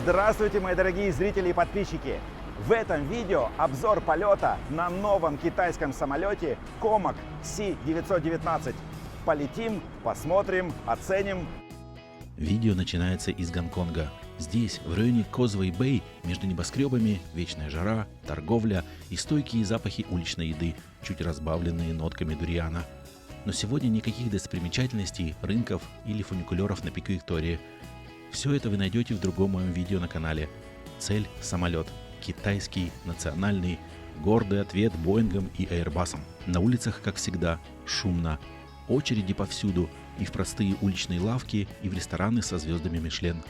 Здравствуйте, мои дорогие зрители и подписчики! В этом видео обзор полета на новом китайском самолете Comac C919. Полетим, посмотрим, оценим. Видео начинается из Гонконга. Здесь, в районе Козуэй-Бэй, между небоскребами, вечная жара, торговля и стойкие запахи уличной еды, чуть разбавленные нотками дуриана. Но сегодня никаких достопримечательностей, рынков или фуникулеров на пике Виктории. Все это вы найдете в другом моем видео на канале. Цель – самолет. Китайский, национальный, гордый ответ Боингом и Airbus'ом. На улицах, как всегда, шумно. Очереди повсюду, и в простые уличные лавки, и в рестораны со звездами Мишлен.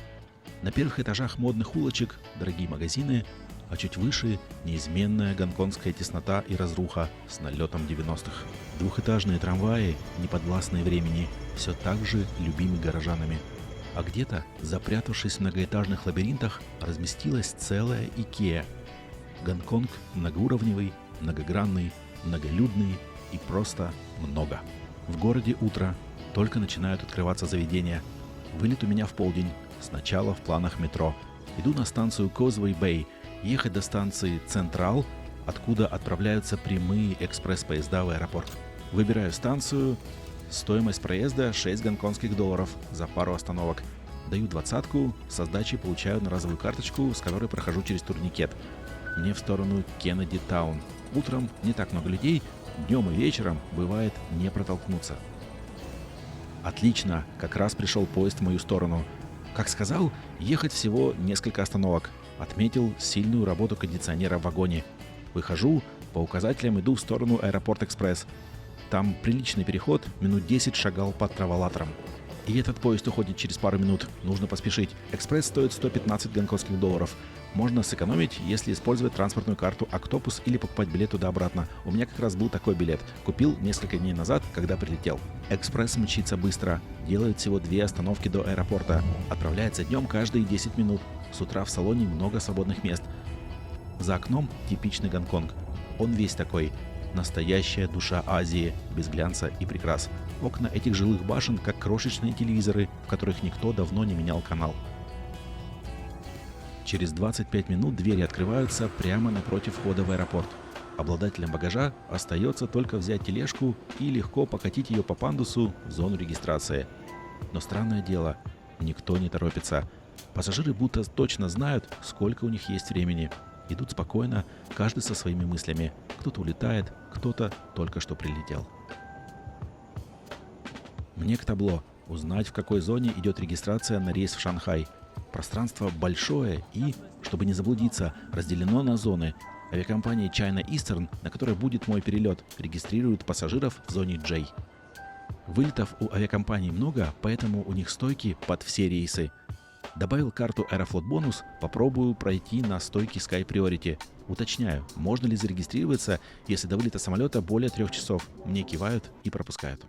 На первых этажах модных улочек дорогие магазины, а чуть выше неизменная гонконгская теснота и разруха с налетом 90-х. Двухэтажные трамваи, неподвластные времени, все так же любимы горожанами. А где-то, запрятавшись в многоэтажных лабиринтах, разместилась целая Икеа. Гонконг многоуровневый, многогранный, многолюдный и просто много. В городе утро, только начинают открываться заведения. Вылет у меня в полдень, сначала в планах метро. Иду на станцию Козуэй-Бэй, ехать до станции Централ, откуда отправляются прямые экспресс-поезда в аэропорт. Выбираю станцию. Стоимость проезда $6 гонконгских за пару остановок. Даю 20-ку, со сдачей получаю одноразовую карточку, с которой прохожу через турникет. Мне в сторону Кеннеди Таун. Утром не так много людей, днем и вечером бывает не протолкнуться. Отлично, как раз пришел поезд в мою сторону. Как сказал, ехать всего несколько остановок. Отметил сильную работу кондиционера в вагоне. Выхожу, по указателям иду в сторону Аэропорт-Экспресс. Там приличный переход, минут 10 шагал под траволатором. И этот поезд уходит через пару минут, нужно поспешить. Экспресс стоит $115 гонконгских. Можно сэкономить, если использовать транспортную карту Octopus или покупать билет туда-обратно. У меня как раз был такой билет. Купил несколько дней назад, когда прилетел. Экспресс мчится быстро, делает всего 2 остановки до аэропорта. Отправляется днем каждые 10 минут. С утра в салоне много свободных мест. За окном типичный Гонконг. Он весь такой. Настоящая душа Азии, без глянца и прикрас. Окна этих жилых башен как крошечные телевизоры, в которых никто давно не менял канал. Через 25 минут двери открываются прямо напротив входа в аэропорт. Обладателям багажа остается только взять тележку и легко покатить ее по пандусу в зону регистрации. Но странное дело, никто не торопится. Пассажиры будто точно знают, сколько у них есть времени. Идут спокойно, каждый со своими мыслями. Кто-то улетает, кто-то только что прилетел. Мне к табло. Узнать, в какой зоне идет регистрация на рейс в Шанхай. Пространство большое и, чтобы не заблудиться, разделено на зоны. Авиакомпания China Eastern, на которой будет мой перелет, регистрирует пассажиров в зоне J. Вылетов у авиакомпаний много, поэтому у них стойки под все рейсы. Добавил карту Аэрофлот бонус, попробую пройти на стойке Sky Priority. Уточняю, можно ли зарегистрироваться, если до вылета самолета более 3 часов. Мне кивают и пропускают.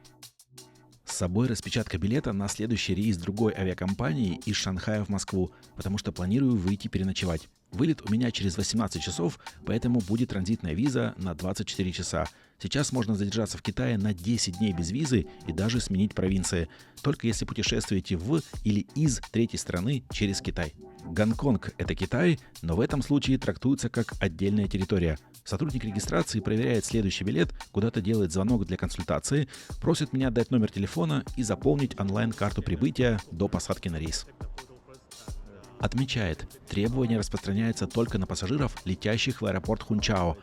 С собой распечатка билета на следующий рейс другой авиакомпании из Шанхая в Москву, потому что планирую выйти переночевать. Вылет у меня через 18 часов, поэтому будет транзитная виза на 24 часа. Сейчас можно задержаться в Китае на 10 дней без визы и даже сменить провинции, только если путешествуете в или из третьей страны через Китай. Гонконг – это Китай, но в этом случае трактуется как отдельная территория. Сотрудник регистрации проверяет следующий билет, куда-то делает звонок для консультации, просит меня дать номер телефона и заполнить онлайн-карту прибытия до посадки на рейс. Отмечает, требование распространяется только на пассажиров, летящих в аэропорт Хунчао.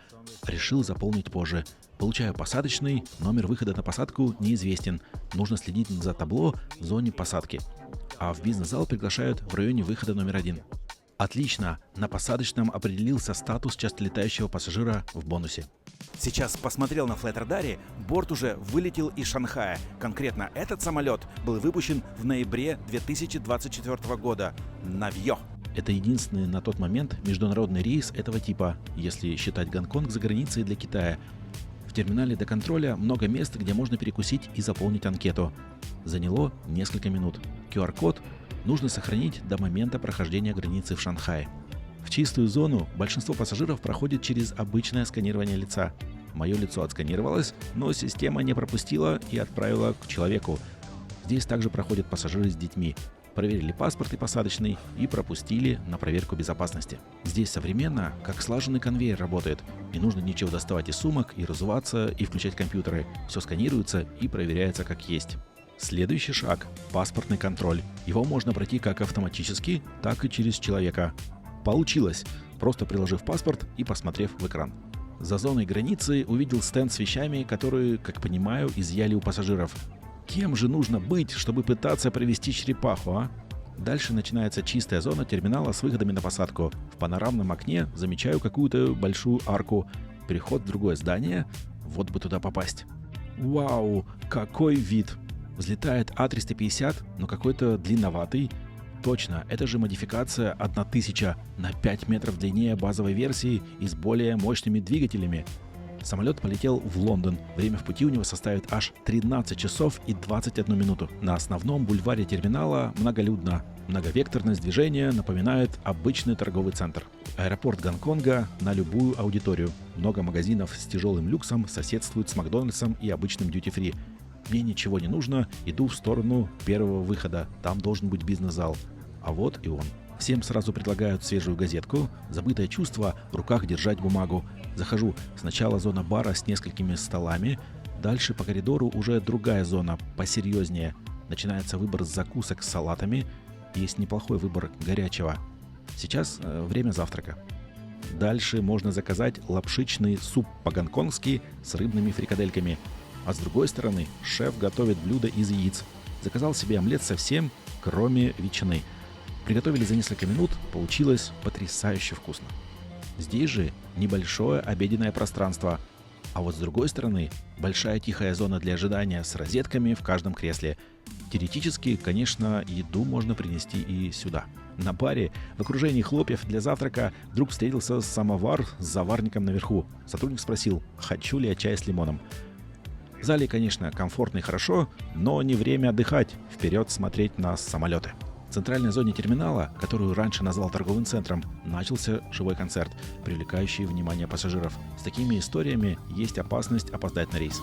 Решил заполнить позже. Получаю посадочный, номер выхода на посадку неизвестен. Нужно следить за табло в зоне посадки. А в бизнес-зал приглашают в районе выхода номер 1. Отлично, на посадочном определился статус часто летающего пассажира в бонусе. Сейчас посмотрел на флайт-радаре, борт уже вылетел из Шанхая. Конкретно этот самолет был выпущен в ноябре 2024 года. Навьё. Это единственный на тот момент международный рейс этого типа, если считать Гонконг за границей для Китая. В терминале до контроля много мест, где можно перекусить и заполнить анкету. Заняло несколько минут. QR-код нужно сохранить до момента прохождения границы в Шанхае. В чистую зону большинство пассажиров проходит через обычное сканирование лица. Мое лицо отсканировалось, но система не пропустила и отправила к человеку. Здесь также проходят пассажиры с детьми. проверили паспорт и посадочный и пропустили на проверку безопасности. Здесь современно, как слаженный конвейер работает. Не нужно ничего доставать из сумок и разуваться, и включать компьютеры. Все сканируется и проверяется как есть. Следующий шаг – паспортный контроль. Его можно пройти как автоматически, так и через человека. Получилось, просто приложив паспорт и посмотрев в экран. За зоной границы увидел стенд с вещами, которые, как понимаю, изъяли у пассажиров. Кем же нужно быть, чтобы пытаться провести черепаху, а? Дальше начинается чистая зона терминала с выходами на посадку. В панорамном окне замечаю какую-то большую арку. Переход в другое здание. Вот бы туда попасть. Вау, какой вид! Взлетает А350, но какой-то длинноватый. Точно, это же модификация 1000 на 5 метров длиннее базовой версии и с более мощными двигателями. Самолет полетел в Лондон. Время в пути у него составит аж 13 часов и 21 минуту. На основном бульваре терминала многолюдно. Многовекторность движения напоминает обычный торговый центр. Аэропорт Гонконга на любую аудиторию. Много магазинов с тяжелым люксом соседствуют с Макдональдсом и обычным дьюти-фри. Мне ничего не нужно, иду в сторону первого выхода. Там должен быть бизнес-зал. А вот и он. Всем сразу предлагают свежую газетку. Забытое чувство в руках держать бумагу. Захожу. Сначала зона бара с несколькими столами. Дальше по коридору уже другая зона, посерьезнее. Начинается выбор закусок с салатами. Есть неплохой выбор горячего. Сейчас время завтрака. Дальше можно заказать лапшичный суп по-гонконгски с рыбными фрикадельками. А с другой стороны, шеф готовит блюдо из яиц. Заказал себе омлет совсем, кроме ветчины. Приготовили за несколько минут, получилось потрясающе вкусно. Здесь же небольшое обеденное пространство. А вот с другой стороны, большая тихая зона для ожидания с розетками в каждом кресле. Теоретически, конечно, еду можно принести и сюда. На баре, в окружении хлопьев для завтрака, вдруг встретился самовар с заварником наверху. Сотрудник спросил, хочу ли я чай с лимоном. В зале, конечно, комфортно и хорошо, но не время отдыхать, вперед смотреть на самолеты. В центральной зоне терминала, которую раньше назвал торговым центром, начался живой концерт, привлекающий внимание пассажиров. С такими историями есть опасность опоздать на рейс.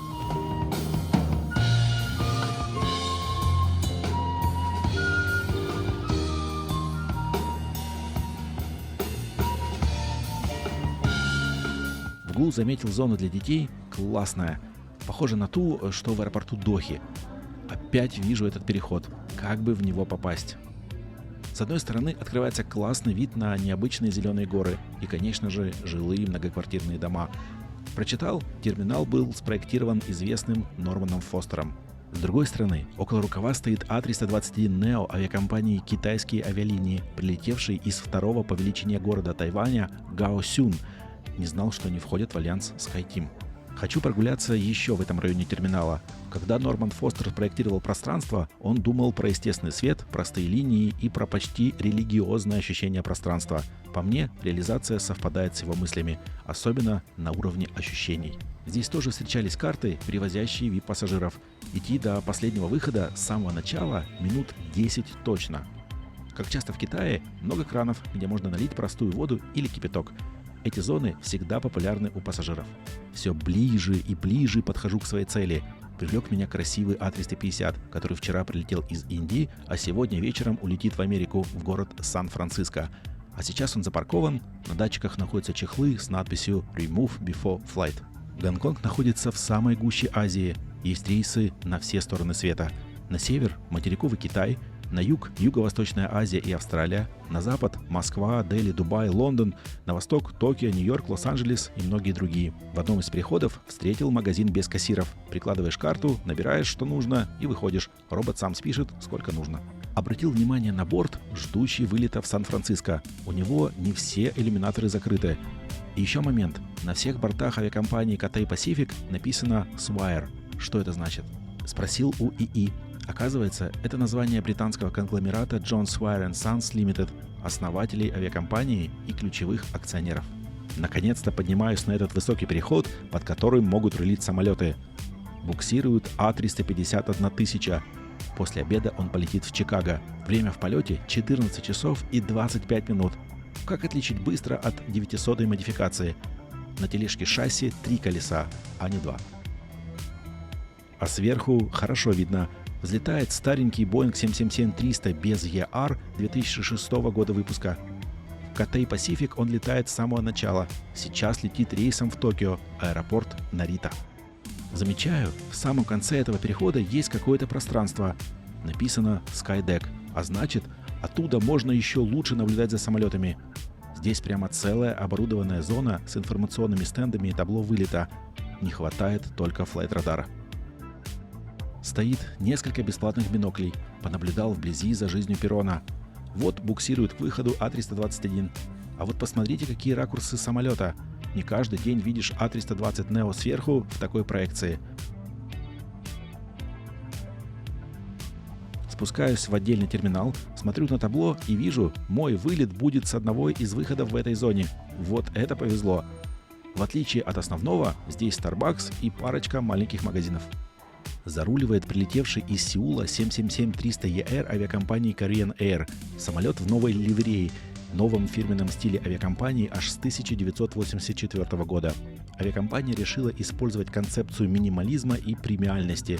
В ГУ заметил зону для детей классная. Похоже на ту, что в аэропорту Дохи. Опять вижу этот переход. Как бы в него попасть? С одной стороны открывается классный вид на необычные зеленые горы и, конечно же, жилые многоквартирные дома. Прочитал, терминал был спроектирован известным Норманом Фостером. С другой стороны, около рукава стоит А321neo авиакомпании «Китайские авиалинии», прилетевшей из второго по величине города Тайваня Гаосюн. Не знал, что они входят в альянс SkyTeam. Хочу прогуляться еще в этом районе терминала. Когда Норман Фостер проектировал пространство, он думал про естественный свет, простые линии и про почти религиозное ощущение пространства. По мне, реализация совпадает с его мыслями, особенно на уровне ощущений. Здесь тоже встречались карты, перевозящие VIP-пассажиров. Идти до последнего выхода с самого начала минут 10 точно. Как часто в Китае, много кранов, где можно налить простую воду или кипяток. Эти зоны всегда популярны у пассажиров. Все ближе и ближе подхожу к своей цели. Привлек меня красивый А350, который вчера прилетел из Индии, а сегодня вечером улетит в Америку, в город Сан-Франциско. А сейчас он запаркован, на датчиках находятся чехлы с надписью «Remove before flight». Гонконг находится в самой гуще Азии. Есть рейсы на все стороны света. На север – материковый Китай, на юг – Юго-Восточная Азия и Австралия, на запад – Москва, Дели, Дубай, Лондон, на восток – Токио, Нью-Йорк, Лос-Анджелес и многие другие. В одном из переходов встретил магазин без кассиров. Прикладываешь карту, набираешь, что нужно, и выходишь. Робот сам спишет, сколько нужно. Обратил внимание на борт, ждущий вылета в Сан-Франциско. У него не все иллюминаторы закрыты. И еще момент. На всех бортах авиакомпании Cathay Pacific написано «Swire». Что это значит? Спросил у ИИ. Оказывается, это название британского конгломерата John Swire & Sons Limited, основателей авиакомпании и ключевых акционеров. Наконец-то поднимаюсь на этот высокий переход, под которым могут рулить самолеты. Буксируют А350-1000. После обеда он полетит в Чикаго. Время в полете 14 часов и 25 минут. Как отличить быстро от 900-й модификации? На тележке шасси 3 колеса, а не 2. А сверху хорошо видно. Взлетает старенький Boeing 777-300 без ER 2006 года выпуска. В Cathay Pacific он летает с самого начала. Сейчас летит рейсом в Токио, аэропорт Нарита. Замечаю, в самом конце этого перехода есть какое-то пространство. Написано Skydeck, а значит, оттуда можно еще лучше наблюдать за самолетами. Здесь прямо целая оборудованная зона с информационными стендами и табло вылета. Не хватает только флайт-радара. Стоит несколько бесплатных биноклей. Понаблюдал вблизи за жизнью перрона. Вот буксирует к выходу А321. А вот посмотрите, какие ракурсы самолета. Не каждый день видишь А320 Neo сверху в такой проекции. Спускаюсь в отдельный терминал, смотрю на табло и вижу, мой вылет будет с одного из выходов в этой зоне. Вот это повезло. В отличие от основного, здесь Starbucks и парочка маленьких магазинов. Заруливает прилетевший из Сеула 777-300ER авиакомпании Korean Air. Самолет в новой ливрее, новом фирменном стиле авиакомпании аж с 1984 года. Авиакомпания решила использовать концепцию минимализма и премиальности.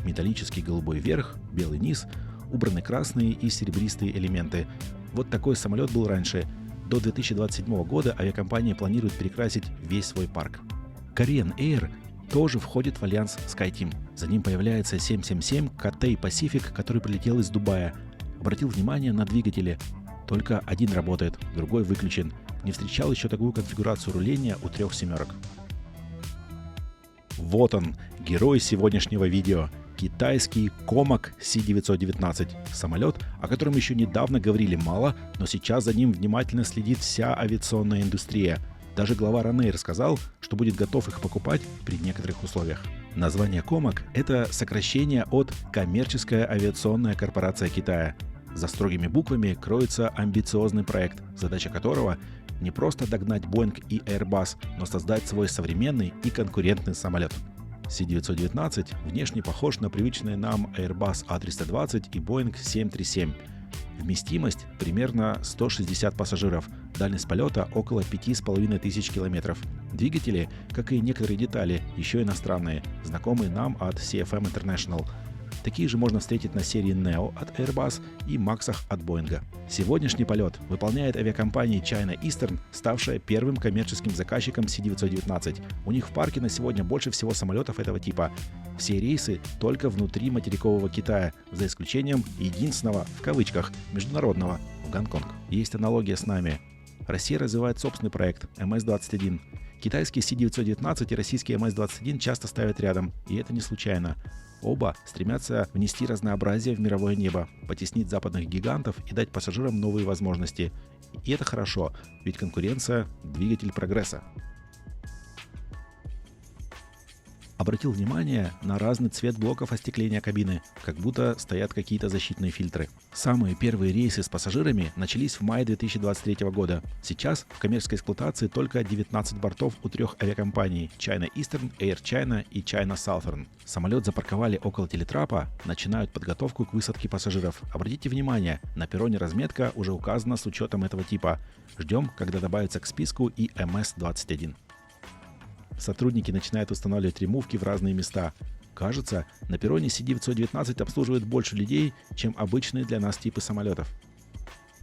Металлический голубой верх, белый низ, убраны красные и серебристые элементы. Вот такой самолет был раньше. До 2027 года авиакомпания планирует перекрасить весь свой парк. Korean Air тоже входит в альянс SkyTeam. За ним появляется 777 Cathay Pacific, который прилетел из Дубая. Обратил внимание на двигатели. Только один работает, другой выключен. Не встречал еще такую конфигурацию руления у 3 семерок. Вот он, герой сегодняшнего видео. Китайский Comac C919. Самолет, о котором еще недавно говорили мало, но сейчас за ним внимательно следит вся авиационная индустрия. Даже глава Ryanair сказал, что будет готов их покупать при некоторых условиях. Название Comac – это сокращение от «Коммерческая авиационная корпорация Китая». За строгими буквами кроется амбициозный проект, задача которого – не просто догнать Boeing и Airbus, но создать свой современный и конкурентный самолет. C919 внешне похож на привычные нам Airbus A320 и Boeing 737. Вместимость примерно 160 пассажиров, дальность полета около 5500 километров. Двигатели, как и некоторые детали, еще иностранные, знакомые нам от CFM International. Такие же можно встретить на серии Neo от Airbus и Max'ах от Boeing. Сегодняшний полет выполняет авиакомпания China Eastern, ставшая первым коммерческим заказчиком C919. У них в парке на сегодня больше всего самолетов этого типа. Все рейсы только внутри материкового Китая, за исключением единственного, в кавычках, международного, в Гонконг. Есть аналогия с нами. Россия развивает собственный проект МС-21. Китайский C919 и российский МС-21 часто ставят рядом, и это не случайно. Оба стремятся внести разнообразие в мировое небо, потеснить западных гигантов и дать пассажирам новые возможности. И это хорошо, ведь конкуренция – двигатель прогресса. Обратил внимание на разный цвет блоков остекления кабины, как будто стоят какие-то защитные фильтры. Самые первые рейсы с пассажирами начались в мае 2023 года. Сейчас в коммерческой эксплуатации только 19 бортов у 3 авиакомпаний China Eastern, Air China и China Southern. Самолет запарковали около телетрапа, начинают подготовку к высадке пассажиров. Обратите внимание, на перроне разметка уже указана с учетом этого типа. Ждем, когда добавится к списку и МС-21. Сотрудники начинают устанавливать ремувки в разные места. Кажется, на перроне C919 обслуживает больше людей, чем обычные для нас типы самолетов.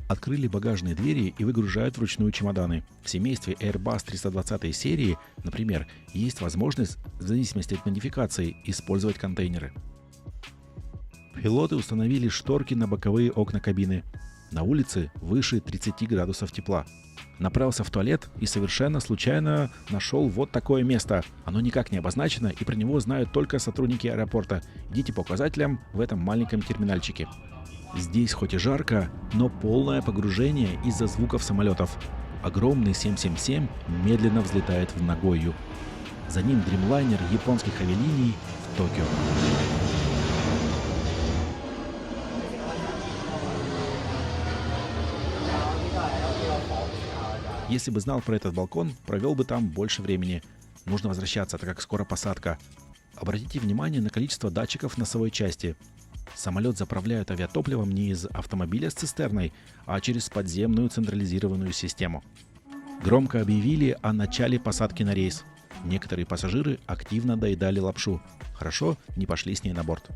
Открыли багажные двери и выгружают вручную чемоданы. В семействе Airbus 320 серии, например, есть возможность, в зависимости от модификации, использовать контейнеры. Пилоты установили шторки на боковые окна кабины. На улице выше 30 градусов тепла. Направился в туалет и совершенно случайно нашел вот такое место. Оно никак не обозначено, и про него знают только сотрудники аэропорта. Идите по указателям в этом маленьком терминальчике. Здесь хоть и жарко, но полное погружение из-за звуков самолетов. Огромный 777 медленно взлетает в Нагою. За ним дримлайнер японских авиалиний в Токио. Если бы знал про этот балкон, провел бы там больше времени. Нужно возвращаться, так как скоро посадка. Обратите внимание на количество датчиков носовой части. Самолет заправляют авиатопливом не из автомобиля с цистерной, а через подземную централизированную систему. Громко объявили о начале посадки на рейс. Некоторые пассажиры активно доедали лапшу. Хорошо, не пошли с ней на борт.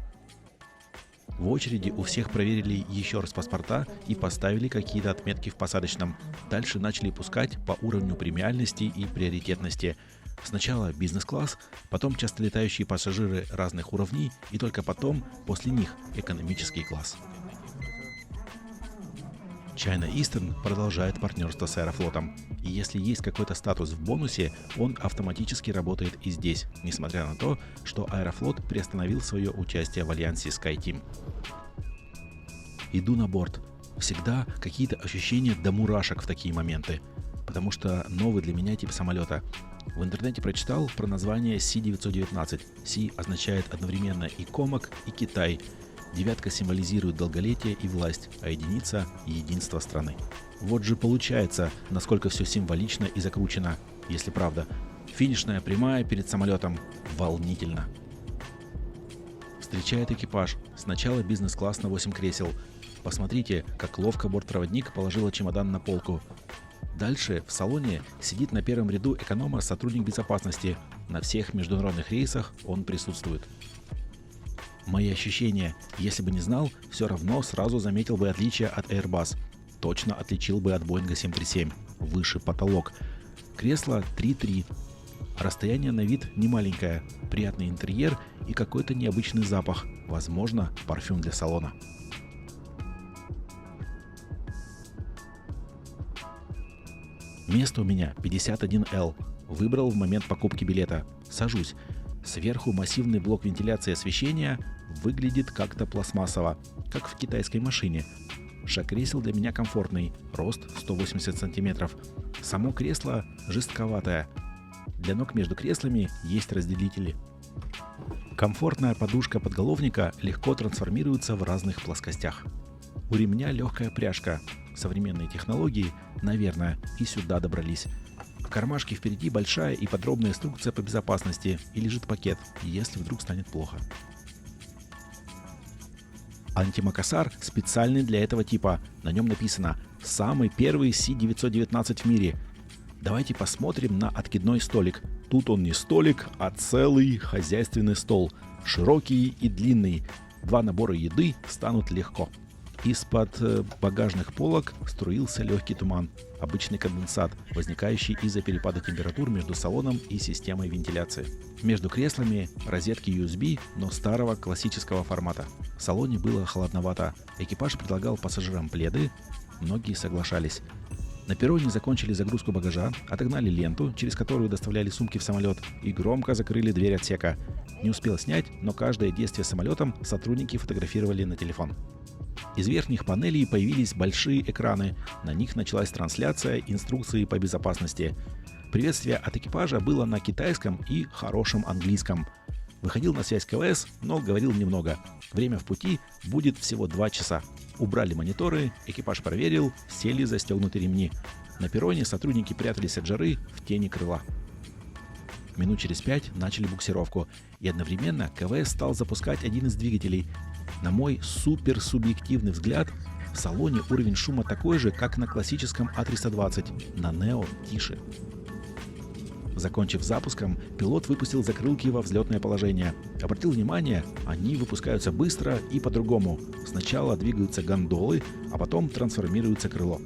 В очереди у всех проверили еще раз паспорта и поставили какие-то отметки в посадочном. Дальше начали пускать по уровню премиальности и приоритетности. Сначала бизнес-класс, потом часто летающие пассажиры разных уровней и только потом, после них, экономический класс. China Eastern продолжает партнерство с Аэрофлотом. И если есть какой-то статус в бонусе, он автоматически работает и здесь, несмотря на то, что Аэрофлот приостановил свое участие в альянсе SkyTeam. Иду на борт. Всегда какие-то ощущения до мурашек в такие моменты, потому что новый для меня тип самолета. В интернете прочитал про название Си-919. Си означает одновременно и Комак, и Китай. Девятка символизирует долголетие и власть, а единица – единство страны. Вот же получается, насколько все символично и закручено, если правда. Финишная прямая перед самолетом. Волнительно. Встречает экипаж. Сначала бизнес-класс на 8 кресел. Посмотрите, как ловко бортпроводник положила чемодан на полку. Дальше в салоне сидит на первом ряду эконома сотрудник безопасности. На всех международных рейсах он присутствует. Мои ощущения, если бы не знал, все равно сразу заметил бы отличие от Airbus. Точно отличил бы от Boeing 737. Выше потолок. Кресло 3.3. Расстояние на вид не маленькое. Приятный интерьер и какой-то необычный запах. Возможно, парфюм для салона. Место у меня 51L. Выбрал в момент покупки билета. Сажусь. Сверху массивный блок вентиляции и освещения выглядит как-то пластмассово, как в китайской машине. Шаг кресел для меня комфортный, рост 180 сантиметров. Само кресло жестковатое. Для ног между креслами есть разделители. Комфортная подушка подголовника легко трансформируется в разных плоскостях. У ремня легкая пряжка. Современные технологии, наверное, и сюда добрались. В кармашке впереди большая и подробная инструкция по безопасности и лежит пакет, если вдруг станет плохо. Антимакасар специальный для этого типа. На нем написано «Самый первый Си-919 в мире». Давайте посмотрим на откидной столик. Тут он не столик, а целый хозяйственный стол. Широкий и длинный. 2 набора еды станут легко. Из-под багажных полок струился легкий туман, обычный конденсат, возникающий из-за перепада температур между салоном и системой вентиляции. Между креслами розетки USB, но старого классического формата. В салоне было холодновато. Экипаж предлагал пассажирам пледы, многие соглашались. На перроне закончили загрузку багажа, отогнали ленту, через которую доставляли сумки в самолет, и громко закрыли дверь отсека. Не успел снять, но каждое действие самолетом сотрудники фотографировали на телефон. Из верхних панелей появились большие экраны. На них началась трансляция инструкции по безопасности. Приветствие от экипажа было на китайском и хорошем английском. Выходил на связь КВС, но говорил немного. Время в пути будет всего 2 часа. Убрали мониторы, экипаж проверил, сели застегнуты ремни. На перроне сотрудники прятались от жары в тени крыла. Минут через 5 начали буксировку, и одновременно КВС стал запускать один из двигателей. На мой суперсубъективный взгляд, в салоне уровень шума такой же, как на классическом А320, на Neo тише. Закончив запуском, пилот выпустил закрылки во взлетное положение. Обратил внимание, они выпускаются быстро и по-другому. Сначала двигаются гондолы, а потом трансформируется крыло.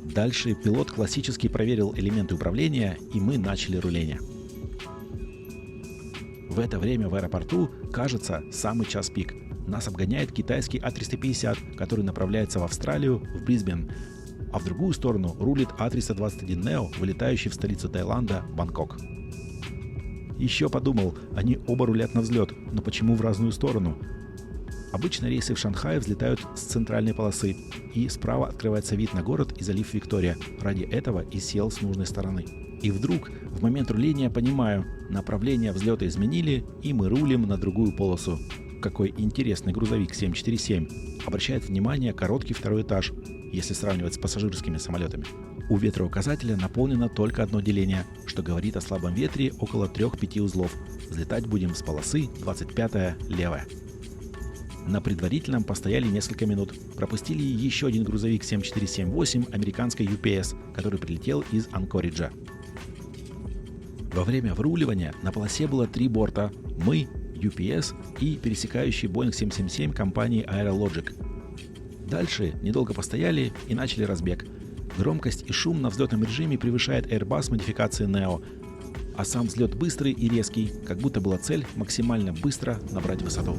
Дальше пилот классически проверил элементы управления, и мы начали руление. В это время в аэропорту, кажется, самый час пик. Нас обгоняет китайский А350, который направляется в Австралию, в Брисбен. А в другую сторону рулит А321neo, вылетающий в столицу Таиланда, Бангкок. Еще подумал, они оба рулят на взлет, но почему в разную сторону? Обычно рейсы в Шанхай взлетают с центральной полосы, и справа открывается вид на город и залив Виктория. Ради этого и сел с нужной стороны. И вдруг, в момент руления понимаю, направление взлета изменили, и мы рулим на другую полосу. Какой интересный грузовик 747. Обращает внимание короткий второй этаж, если сравнивать с пассажирскими самолетами. У ветроуказателя наполнено только одно деление, что говорит о слабом ветре около 3-5 узлов. Взлетать будем с полосы 25-я левая. На предварительном постояли несколько минут. Пропустили еще один грузовик 7478 американской UPS, который прилетел из Анкориджа. Во время вруливания на полосе было 3 борта. Мы, UPS и пересекающий Boeing 777 компании Aerologic. Дальше недолго постояли и начали разбег. Громкость и шум на взлетном режиме превышает Airbus модификации Neo, а сам взлет быстрый и резкий, как будто была цель максимально быстро набрать высоту.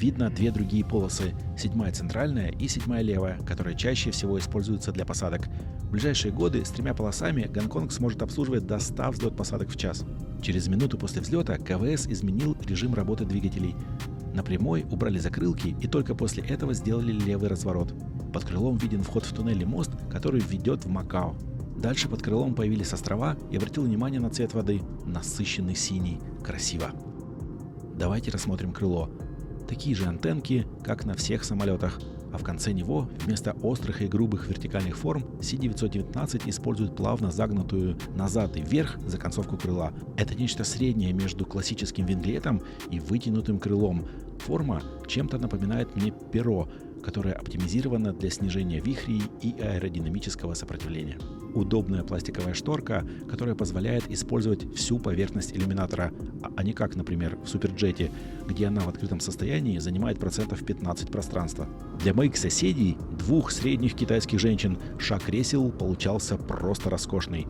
Видно две другие полосы, 7-я центральная и 7-я левая, которые чаще всего используются для посадок. В ближайшие годы с 3 полосами Гонконг сможет обслуживать до 100 взлет-посадок в час. Через минуту после взлета КВС изменил режим работы двигателей. На прямой убрали закрылки и только после этого сделали левый разворот. Под крылом виден вход в туннель и мост, который ведет в Макао. Дальше под крылом появились острова и обратил внимание на цвет воды. Насыщенный синий. Красиво. Давайте рассмотрим крыло. Такие же антенки, как на всех самолетах, а в конце него вместо острых и грубых вертикальных форм Си-919 использует плавно загнутую назад и вверх за концовку крыла. Это нечто среднее между классическим винглетом и вытянутым крылом. Форма чем-то напоминает мне перо, которое оптимизировано для снижения вихрей и аэродинамического сопротивления. Удобная пластиковая шторка, которая позволяет использовать всю поверхность иллюминатора, а не как, например, в Суперджете, где она в открытом состоянии занимает 15% пространства. Для моих соседей, 2 средних китайских женщин, шаг кресел получался просто роскошный.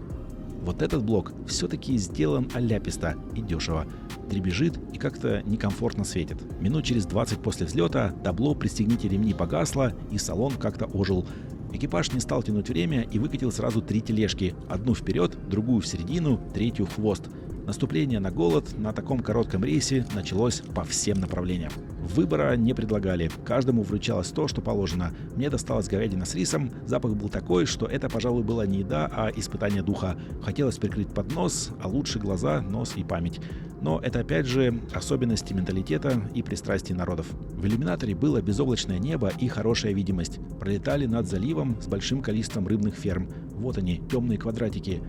Вот этот блок все-таки сделан аляписто и дешево. Дребезжит и как-то некомфортно светит. Минут через 20 после взлета табло «Пристегните ремни» погасло, и салон как-то ожил. Экипаж не стал тянуть время и выкатил сразу 3 тележки. Одну вперед, другую в середину, третью в хвост. Наступление на голод на таком коротком рейсе началось по всем направлениям. Выбора не предлагали. Каждому вручалось то, что положено. Мне досталась говядина с рисом. Запах был такой, что это, пожалуй, была не еда, а испытание духа. Хотелось прикрыть поднос, а лучше глаза, нос и память. Но это опять же особенности менталитета и пристрастий народов. В иллюминаторе было безоблачное небо и хорошая видимость. Пролетали над заливом с большим количеством рыбных ферм. Вот они, темные квадратики.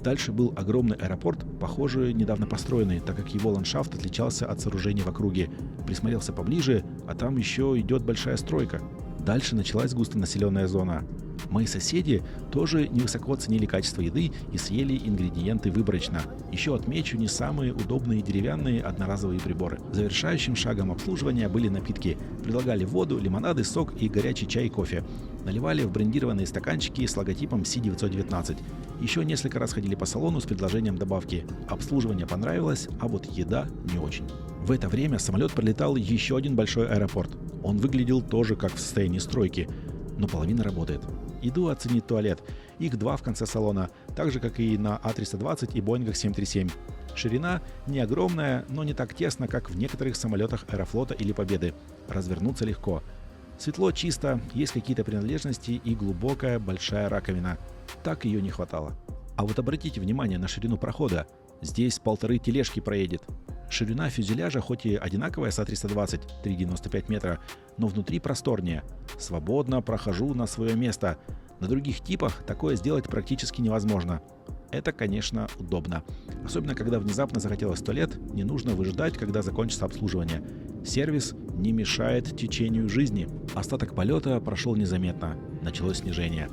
Дальше был огромный аэропорт, похоже, недавно построенный, так как его ландшафт отличался от сооружений в округе. Присмотрелся поближе, а там еще идет большая стройка. Дальше началась густонаселенная зона. Мои соседи тоже невысоко оценили качество еды и съели ингредиенты выборочно. Еще отмечу не самые удобные деревянные одноразовые приборы. Завершающим шагом обслуживания были напитки. Предлагали воду, лимонады, сок и горячий чай и кофе. Наливали в брендированные стаканчики с логотипом Си-919. Еще несколько раз ходили по салону с предложением добавки. Обслуживание понравилось, а вот еда не очень. В это время самолет пролетал еще один большой аэропорт. Он выглядел тоже как в состоянии стройки, но половина работает. Иду оценить туалет. Их 2 в конце салона, так же, как и на А320 и Боингах 737. Ширина не огромная, но не так тесно, как в некоторых самолетах Аэрофлота или Победы. Развернуться легко. Светло, чисто, есть какие-то принадлежности и глубокая большая раковина. Так ее не хватало. А вот обратите внимание на ширину прохода. Здесь 1,5 тележки проедет. Ширина фюзеляжа хоть и одинаковая с А320, 3,95 метра, но внутри просторнее. Свободно прохожу на свое место. На других типах такое сделать практически невозможно. Это, конечно, удобно. Особенно, когда внезапно захотелось в туалет, не нужно выжидать, когда закончится обслуживание. Сервис не мешает течению жизни. Остаток полета прошел незаметно. Началось снижение.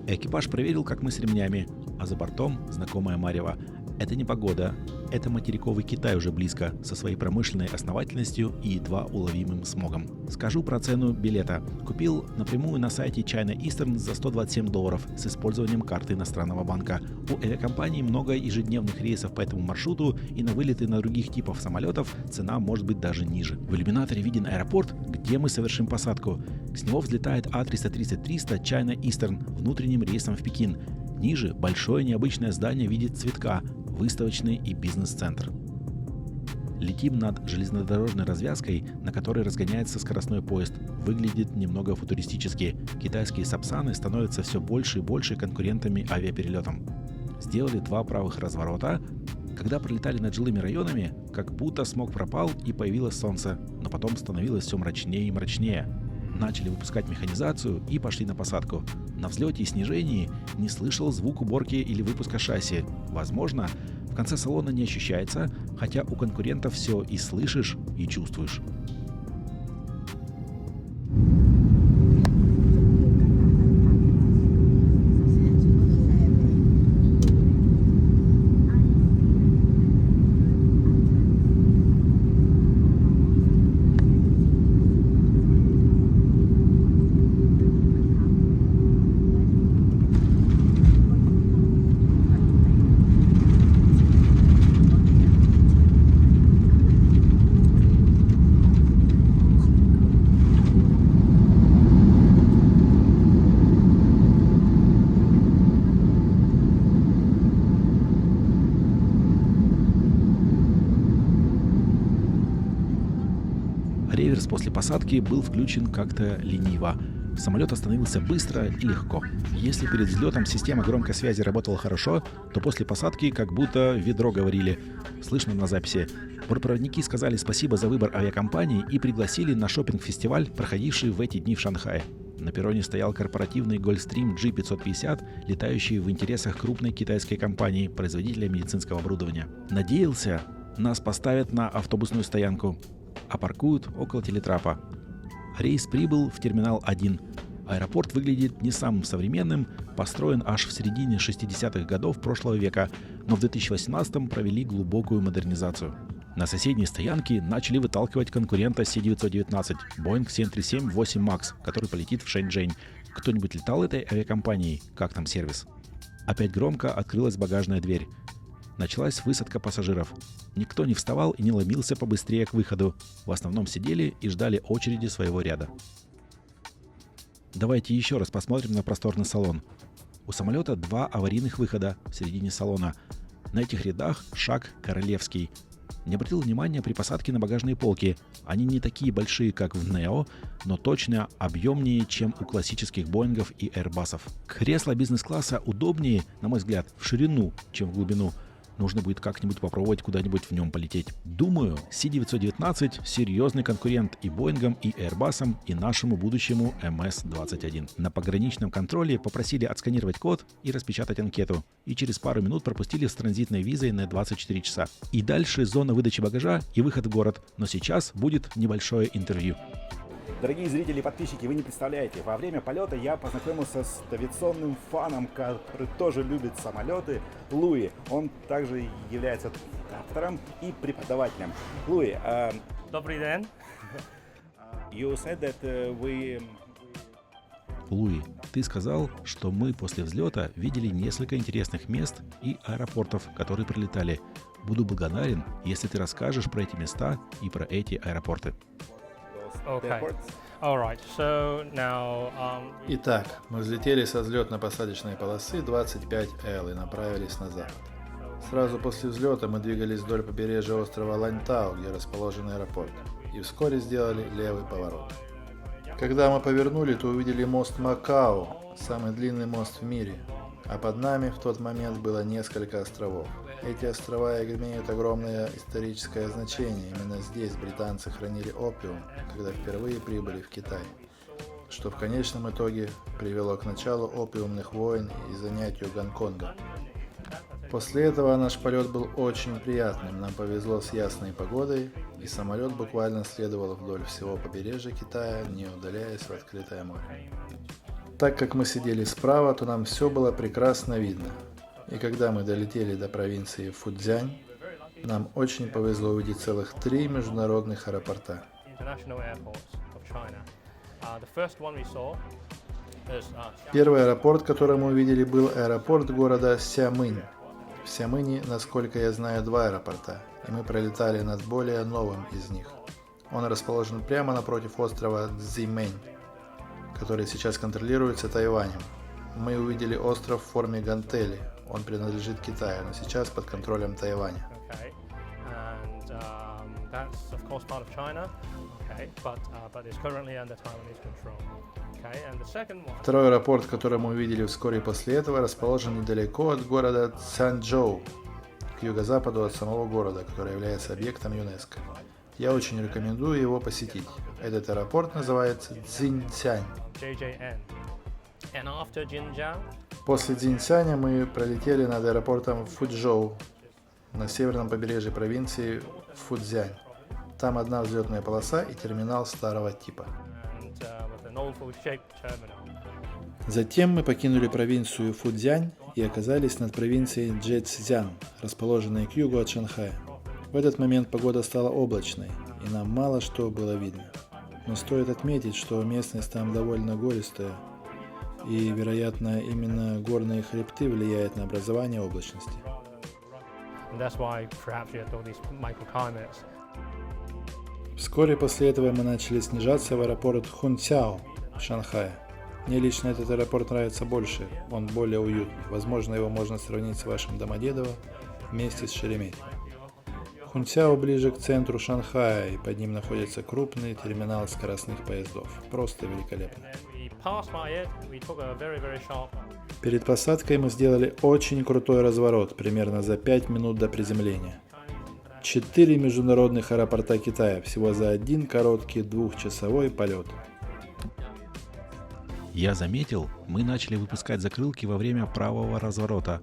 Экипаж проверил, как мы с ремнями, а за бортом знакомая марево. Это не погода, это материковый Китай уже близко, со своей промышленной основательностью и едва уловимым смогом. Скажу про цену билета. Купил напрямую на сайте China Eastern за $127 с использованием карты иностранного банка. У авиакомпании много ежедневных рейсов по этому маршруту, и на вылеты на других типов самолетов цена может быть даже ниже. В иллюминаторе виден аэропорт, где мы совершим посадку. С него взлетает А330-300 China Eastern внутренним рейсом в Пекин. Ниже большое необычное здание в виде цветка, выставочный и бизнес-центр. Летим над железнодорожной развязкой, на которой разгоняется скоростной поезд. Выглядит немного футуристически. Китайские сапсаны становятся все больше и больше конкурентами авиаперелетам. Сделали 2 правых разворота. Когда пролетали над жилыми районами, как будто смог пропал и появилось солнце, но потом становилось все мрачнее и мрачнее. Начали выпускать механизацию и пошли на посадку. На взлете и снижении не слышал звук уборки или выпуска шасси. Возможно, в конце салона не ощущается, хотя у конкурентов все и слышишь, и чувствуешь. Реверс после посадки был включен как-то лениво. Самолет остановился быстро и легко. Если перед взлетом система громкой связи работала хорошо, то после посадки как будто ведро говорили. Слышно на записи. Бортпроводники сказали спасибо за выбор авиакомпании и пригласили на шопинг-фестиваль, проходивший в эти дни в Шанхае. На перроне стоял корпоративный Gulfstream G550, летающий в интересах крупной китайской компании, производителя медицинского оборудования. Надеялся, нас поставят на автобусную стоянку, а паркуют около телетрапа. Рейс прибыл в терминал 1. Аэропорт выглядит не самым современным, построен аж в середине 60-х годов прошлого века, но в 2018-м провели глубокую модернизацию. На соседней стоянке начали выталкивать конкурента C-919 Boeing 737-8 MAX, который полетит в Шэньчжэнь. Кто-нибудь летал этой авиакомпанией? Как там сервис? Опять громко открылась багажная дверь. Началась высадка пассажиров. Никто не вставал и не ломился побыстрее к выходу. В основном сидели и ждали очереди своего ряда. Давайте еще раз посмотрим на просторный салон. У самолета 2 аварийных выхода в середине салона. На этих рядах шаг королевский. Не обратил внимания при посадке на багажные полки. Они не такие большие, как в Neo, но точно объемнее, чем у классических Боингов и Airbus'ов. Кресла бизнес-класса удобнее, на мой взгляд, в ширину, чем в глубину. Нужно будет как-нибудь попробовать куда-нибудь в нем полететь. Думаю, C-919 серьезный конкурент и Боингам, и Airbus'ам, и нашему будущему MS-21. На пограничном контроле попросили отсканировать код и распечатать анкету. И через пару минут пропустили с транзитной визой на 24 часа. И дальше зона выдачи багажа и выход в город. Но сейчас будет небольшое интервью. Дорогие зрители и подписчики, вы не представляете, во время полета я познакомился с авиационным фаном, который тоже любит самолеты, Луи. Он также является автором и преподавателем. Луи, Добрый день. you said that we... Луи, ты сказал, что мы после взлета видели несколько интересных мест и аэропортов, которые прилетали. Буду благодарен, если ты расскажешь про эти места и про эти аэропорты. Okay. All right. So now, Итак, мы взлетели со взлетно-посадочной полосы 25L и направились на запад. Сразу после взлета мы двигались вдоль побережья острова Ланьтау, где расположен аэропорт, и вскоре сделали левый поворот. Когда мы повернули, то увидели мост Макао, самый длинный мост в мире, а под нами в тот момент было несколько островов. Эти острова имеют огромное историческое значение. Именно здесь британцы хранили опиум, когда впервые прибыли в Китай, что в конечном итоге привело к началу опиумных войн и занятию Гонконга. После этого наш полет был очень приятным. Нам повезло с ясной погодой, и самолет буквально следовал вдоль всего побережья Китая, не удаляясь в открытое море. Так как мы сидели справа, то нам все было прекрасно видно. И когда мы долетели до провинции Фудзянь, нам очень повезло увидеть целых 3 международных аэропорта. International airports of China. The first one we saw is Первый аэропорт, который мы увидели, был аэропорт города Сямынь. В Сямыне, насколько я знаю, 2 аэропорта, и мы пролетали над более новым из них. Он расположен прямо напротив острова Цзимэнь, который сейчас контролируется Тайванем. Мы увидели остров в форме гантели. Он принадлежит Китаю, но сейчас под контролем Тайваня. okay, and that's of course part of China, okay, but it's currently under Taiwanese control. Okay, and the second one. Второй аэропорт, который мы увидели вскоре после этого, расположен недалеко от города Цзянчжоу, к юго-западу от самого города, который является объектом ЮНЕСКО. Я очень рекомендую его посетить. Этот аэропорт называется Цзиньцзянь. JJN. And after Jinjiang, После Цзиньцзяня мы пролетели над аэропортом Фучжоу на северном побережье провинции Фудзянь. Там одна взлетная полоса и терминал старого типа. and with an oval-shaped terminal. Затем мы покинули провинцию Фудзянь и оказались над провинцией Джэцзян, расположенной к югу от Шанхая. В этот момент погода стала облачной, и нам мало что было видно. Но стоит отметить, что местность там довольно гористая, и, вероятно, именно горные хребты влияют на образование облачности. And that's why perhaps you had all these microclimates. Вскоре после этого мы начали снижаться в аэропорт Хунцяо в Шанхае. Мне лично этот аэропорт нравится больше, он более уютный. Возможно, его можно сравнить с вашим Домодедово вместе с Шереметьево. Хунцяо ближе к центру Шанхая, и под ним находится крупный терминал скоростных поездов. Просто великолепно. We passed by it, we took a very, very sharp. Перед посадкой мы сделали очень крутой разворот, примерно за 5 минут до приземления. 4 международных аэропорта Китая, всего за один короткий 2-часовой полет. Я заметил, мы начали выпускать закрылки во время правого разворота,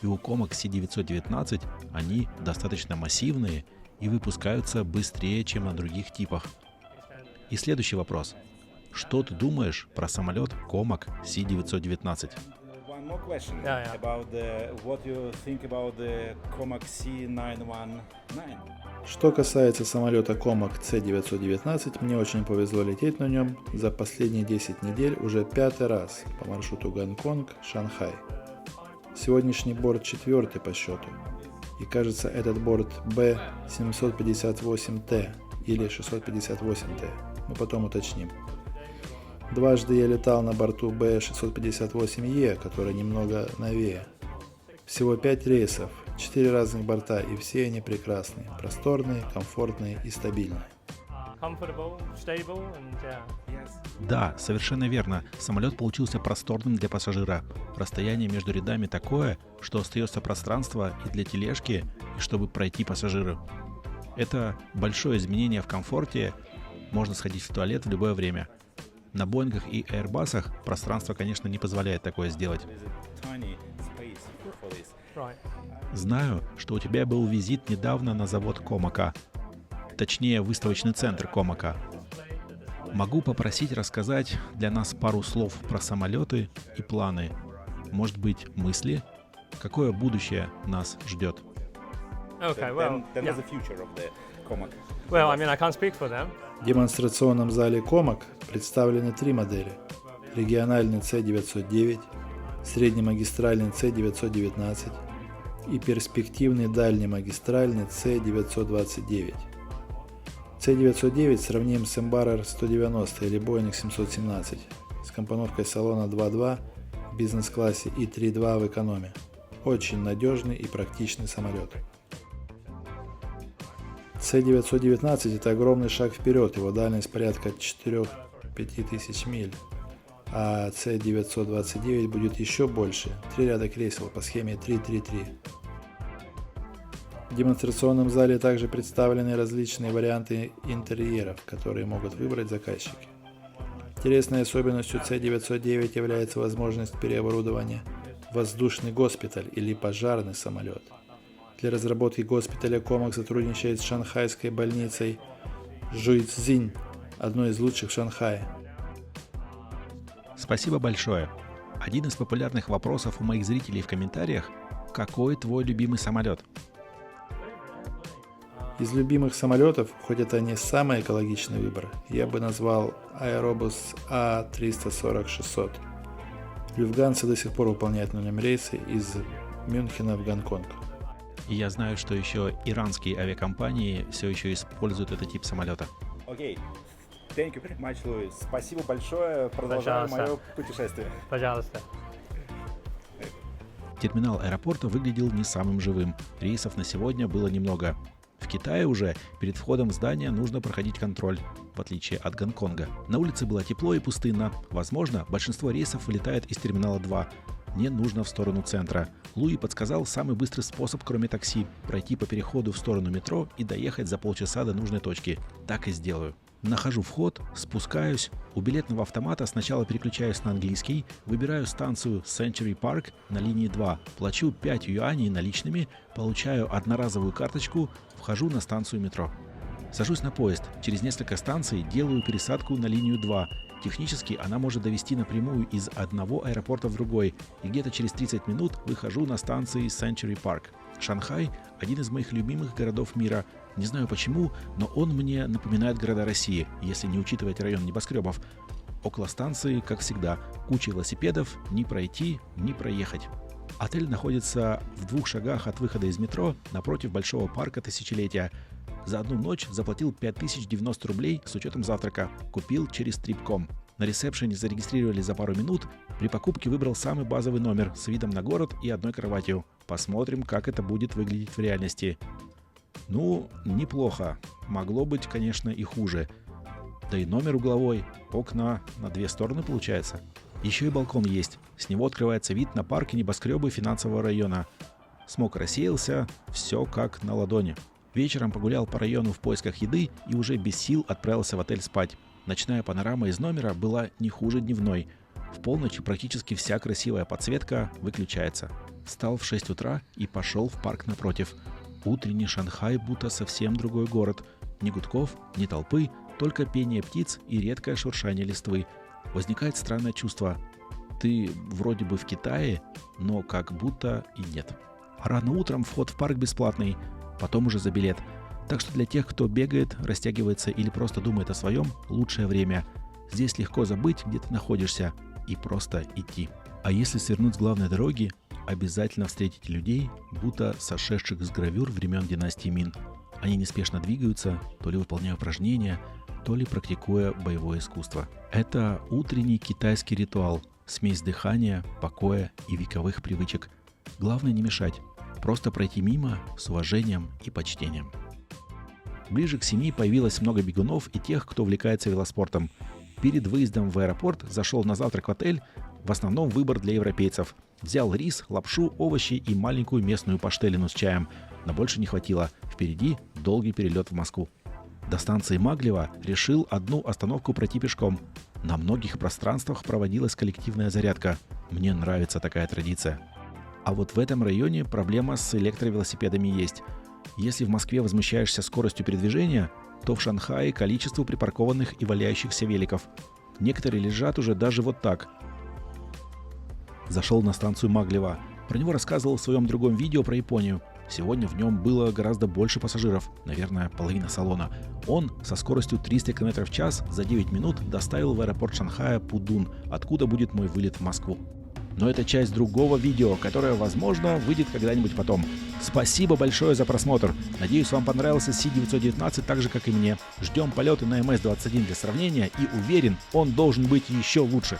и у Comac C919 они достаточно массивные и выпускаются быстрее, чем на других типах. И следующий вопрос. Что ты думаешь про самолет Comac C919? One more question Yeah, yeah. about what you think about the Comac C919. Что касается самолета Comac C919, мне очень повезло лететь на нем за последние 10 недель уже 5-й раз по маршруту Гонконг-Шанхай. Сегодняшний борт 4-й по счету. И кажется, этот борт B758T или 658T. Мы потом уточним. Дважды я летал на борту B658E, который немного новее. Всего 5 рейсов, 4 разных борта, и все они прекрасные, просторные, комфортные и стабильные. Comfortable, stable, and Да, совершенно верно. Самолет получился просторным для пассажира. Расстояние между рядами такое, что остается пространство и для тележки, и чтобы пройти пассажиру. Это большое изменение в комфорте. Можно сходить в туалет в любое время. На Боингах и Airbus'ах пространство, конечно, не позволяет такое сделать. right. Знаю, что у тебя был визит недавно на завод Комака. Точнее, выставочный центр Комака. Могу попросить рассказать для нас пару слов про самолеты и планы. Может быть, мысли? Какое будущее нас ждет? Okay, well, Then yeah. the future of the Comac. Well, I mean, I can't speak for them. В демонстрационном зале Comac представлены 3 модели. Региональный C909, среднемагистральный C919 и перспективный дальнемагистральный C929. C909 сравним с Embraer 190 или Boeing 717 с компоновкой салона 2.2 в бизнес-классе и 3.2 в экономе. Очень надежный и практичный самолет. C919 это огромный шаг вперед, его дальность порядка 4-5 тысяч миль, а C929 будет еще больше, 3 ряда кресел по схеме 3-3-3. В демонстрационном зале также представлены различные варианты интерьеров, которые могут выбрать заказчики. Интересной особенностью C909 является возможность переоборудования в воздушный госпиталь или пожарный самолет. Для разработки госпиталя Comac сотрудничает с шанхайской больницей Жуйцзинь, одной из лучших в Шанхае. Спасибо большое. Один из популярных вопросов у моих зрителей в комментариях Какой твой любимый самолет? Из любимых самолетов, хоть это не самый экологичный выбор, я бы назвал Аэробус А340-600. Люфтганса до сих пор выполняет на нем рейсы из Мюнхена в Гонконг. И я знаю, что еще иранские авиакомпании все еще используют этот тип самолета. Окей. Thank you very much, Louis. Спасибо большое. Продолжаем Пожалуйста. мое путешествие. Пожалуйста. Терминал аэропорта выглядел не самым живым. Рейсов на сегодня было немного. В Китае уже перед входом в здание нужно проходить контроль, в отличие от Гонконга. На улице было тепло и пустынно. Возможно, большинство рейсов вылетает из терминала 2. Мне нужно в сторону центра. Луи подсказал самый быстрый способ, кроме такси – пройти по переходу в сторону метро и доехать за полчаса до нужной точки. Так и сделаю. Нахожу вход, спускаюсь. У билетного автомата сначала переключаюсь на английский, выбираю станцию Century Park на линии 2, плачу 5 юаней наличными, получаю одноразовую карточку, вхожу на станцию метро. Сажусь на поезд. Через несколько станций делаю пересадку на линию 2. Технически она может довести напрямую из одного аэропорта в другой, и где-то через 30 минут выхожу на станции Century Park. Шанхай – один из моих любимых городов мира. Не знаю почему, но он мне напоминает города России, если не учитывать район небоскребов. Около станции, как всегда, куча велосипедов, ни пройти, ни проехать. Отель находится в 2 шагах от выхода из метро, напротив большого парка Тысячелетия. За одну ночь заплатил 5090 рублей с учетом завтрака. Купил через Trip.com. На ресепшене зарегистрировали за пару минут. При покупке выбрал самый базовый номер с видом на город и одной кроватью. Посмотрим, как это будет выглядеть в реальности. Ну, неплохо. Могло быть, конечно, и хуже. Да и номер угловой. Окна на 2 стороны получается. Еще и балкон есть. С него открывается вид на парк и небоскребы финансового района. Смог рассеялся. Все как на ладони. Вечером погулял по району в поисках еды и уже без сил отправился в отель спать. Ночная панорама из номера была не хуже дневной. В полночь практически вся красивая подсветка выключается. Встал в 6 утра и пошел в парк напротив. Утренний Шанхай будто совсем другой город. Ни гудков, ни толпы, только пение птиц и редкое шуршание листвы. Возникает странное чувство. Ты вроде бы в Китае, но как будто и нет. Рано утром вход в парк бесплатный, потом уже за билет. Так что для тех, кто бегает, растягивается или просто думает о своем, лучшее время. Здесь легко забыть, где ты находишься, и просто идти. А если свернуть с главной дороги, обязательно встретите людей, будто сошедших с гравюр времен династии Мин. Они неспешно двигаются, то ли выполняя упражнения, то ли практикуя боевое искусство. Это утренний китайский ритуал, смесь дыхания, покоя и вековых привычек. Главное не мешать, просто пройти мимо с уважением и почтением. Ближе к 7 появилось много бегунов и тех, кто увлекается велоспортом. Перед выездом в аэропорт зашел на завтрак в отель, в основном выбор для европейцев. Взял рис, лапшу, овощи и маленькую местную паштелину с чаем. Но больше не хватило. Впереди долгий перелет в Москву. До станции Маглева решил одну остановку пройти пешком. На многих пространствах проводилась коллективная зарядка. Мне нравится такая традиция. А вот в этом районе проблема с электровелосипедами есть. Если в Москве возмущаешься скоростью передвижения, то в Шанхае количество припаркованных и валяющихся великов. Некоторые лежат уже даже вот так. Зашел на станцию Маглева. Про него рассказывал в своем другом видео про Японию. Сегодня в нем было гораздо больше пассажиров, наверное, половина салона. Он со скоростью 300 км в час за 9 минут доставил в аэропорт Шанхая Пудун, откуда будет мой вылет в Москву. Но это часть другого видео, которое, возможно, выйдет когда-нибудь потом. Спасибо большое за просмотр. Надеюсь, вам понравился Си-919 так же, как и мне. Ждем полеты на МС-21 для сравнения и уверен, он должен быть еще лучше.